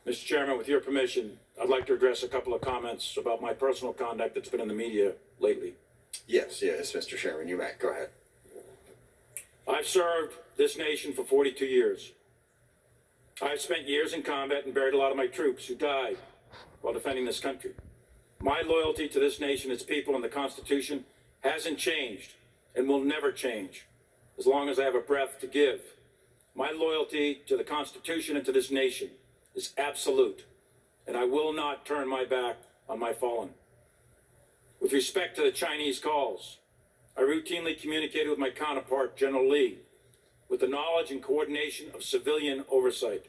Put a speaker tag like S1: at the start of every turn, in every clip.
S1: Mr. Chairman, with your permission, I'd like to address a couple of comments about my personal conduct that's been in the media lately.
S2: Yes, Mr. Chairman, you may. Go ahead.
S1: I've served this nation for 42 years. I've spent years in combat and buried a lot of my troops who died while defending this country. My loyalty to this nation, its people, and the Constitution hasn't changed and will never change as long as I have a breath to give. My loyalty to the Constitution and to this nation is absolute, and I will not turn my back on my fallen. With respect to the Chinese calls, I routinely communicated with my counterpart, General Lee, with the knowledge and coordination of civilian oversight.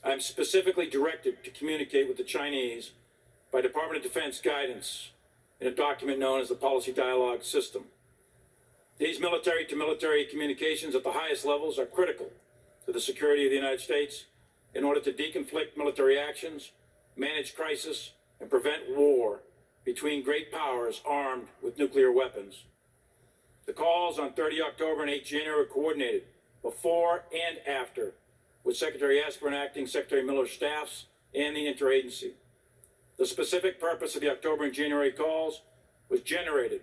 S1: I am specifically directed to communicate with the Chinese by Department of Defense guidance in a document known as the Policy Dialogue System. These military-to-military communications at the highest levels are critical to the security of the United States in order to deconflict military actions, manage crisis, and prevent war between great powers armed with nuclear weapons. The calls on 30 October and 8 January were coordinated before and after with Secretary Esper and Acting Secretary Miller's staffs and the interagency. The specific purpose of the October and January calls was generated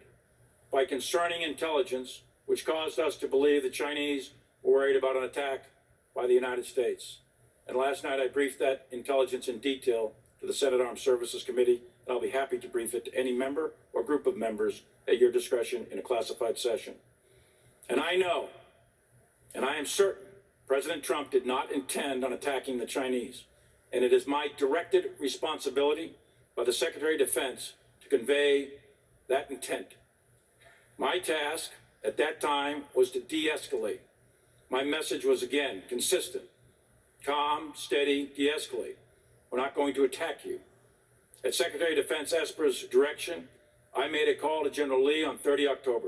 S1: by concerning intelligence which caused us to believe the Chinese were worried about an attack by the United States. And last night I briefed that intelligence in detail to the Senate Armed Services Committee, and I'll be happy to brief it to any member or group of members at your discretion in a classified session. And I know, and I am certain, President Trump did not intend on attacking the Chinese, and it is my directed responsibility by the Secretary of Defense to convey that intent. My task at that time was to de-escalate. My message was, again, consistent. Calm, steady, de-escalate. We're not going to attack you. At Secretary of Defense Esper's direction, I made a call to General Lee on 30 October.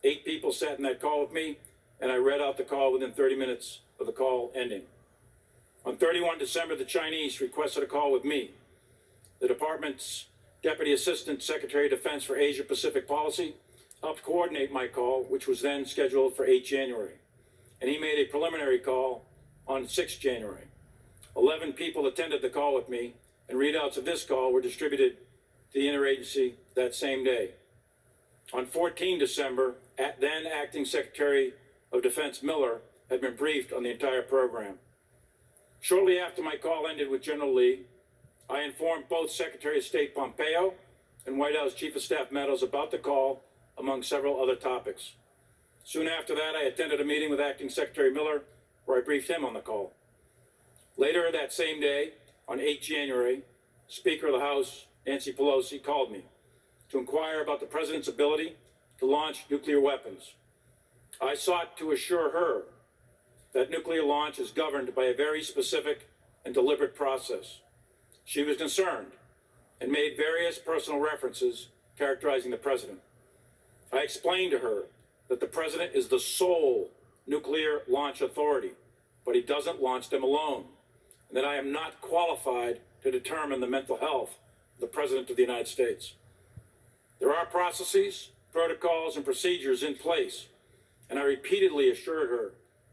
S1: 8 people sat in that call with me, and I read out the call within 30 minutes of the call ending. On 31 December, the Chinese requested a call with me. The department's Deputy Assistant Secretary of Defense for Asia Pacific Policy helped coordinate my call, which was then scheduled for 8 January. And he made a preliminary call on 6 January. 11 people attended the call with me, and readouts of this call were distributed to the interagency that same day. On 14 December, then Acting Secretary of Defense Miller had been briefed on the entire program. Shortly after my call ended with General Lee, I informed both Secretary of State Pompeo and White House Chief of Staff Meadows about the call, among several other topics. Soon after that, I attended a meeting with Acting Secretary Miller where I briefed him on the call. Later that same day, on 8 January, Speaker of the House, Nancy Pelosi, called me to inquire about the President's ability to launch nuclear weapons. I sought to assure her that nuclear launch is governed by a very specific and deliberate process. She was concerned and made various personal references characterizing the President. I explained to her that the President is the sole nuclear launch authority, but he doesn't launch them alone, and that I am not qualified to determine the mental health of the President of the United States. There are processes, protocols, and procedures in place, and I repeatedly assured her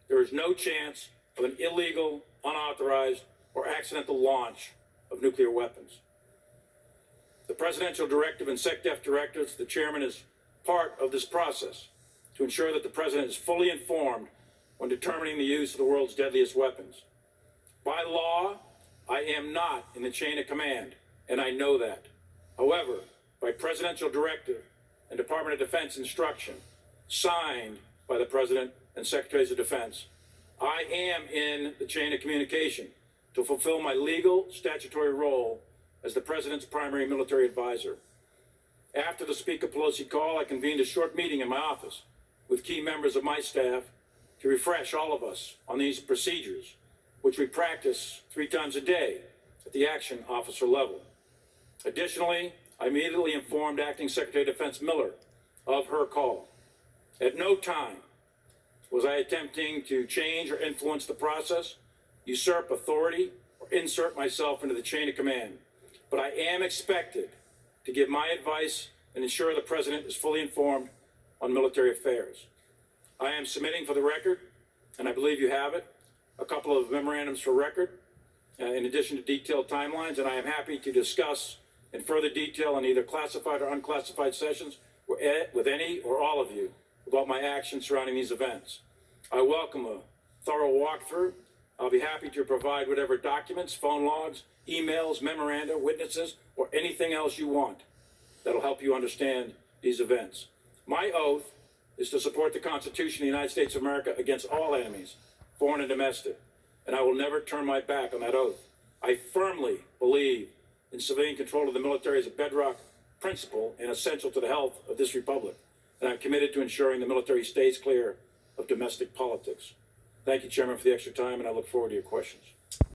S1: there is no chance of an illegal, unauthorized, or accidental launch of nuclear weapons. The Presidential Directive and SecDef directives, the Chairman is part of this process to ensure that the President is fully informed when determining the use of the world's deadliest weapons. By law, I am not in the chain of command, and I know that. However, by Presidential Directive and Department of Defense instruction, signed by the President and Secretaries of Defense, I am in the chain of communication to fulfill my legal statutory role as the President's primary military advisor. After the Speaker Pelosi call, I convened a short meeting in my office with key members of my staff to refresh all of us on these procedures, which we practice 3 times a day at the action officer level. Additionally, I immediately informed Acting Secretary of Defense Miller of her call. At no time was I attempting to change or influence the process, usurp authority, or insert myself into the chain of command. But I am expected to give my advice and ensure the President is fully informed on military affairs. I am submitting for the record, and I believe you have it, a couple of memorandums for record in addition to detailed timelines, and I am happy to discuss in further detail in either classified or unclassified sessions with any or all of you about my actions surrounding these events. I welcome a thorough walkthrough. I'll be happy to provide whatever documents, phone logs, emails, memoranda, witnesses, or anything else you want that'll help you understand these events. My oath is to support the Constitution of the United States of America against all enemies, foreign and domestic, and I will never turn my back on that oath. I firmly believe in civilian control of the military as a bedrock principle and essential to the health of this republic, and I'm committed to ensuring the military stays clear of domestic politics. Thank you, Chairman, for the extra time, and I look forward to your questions.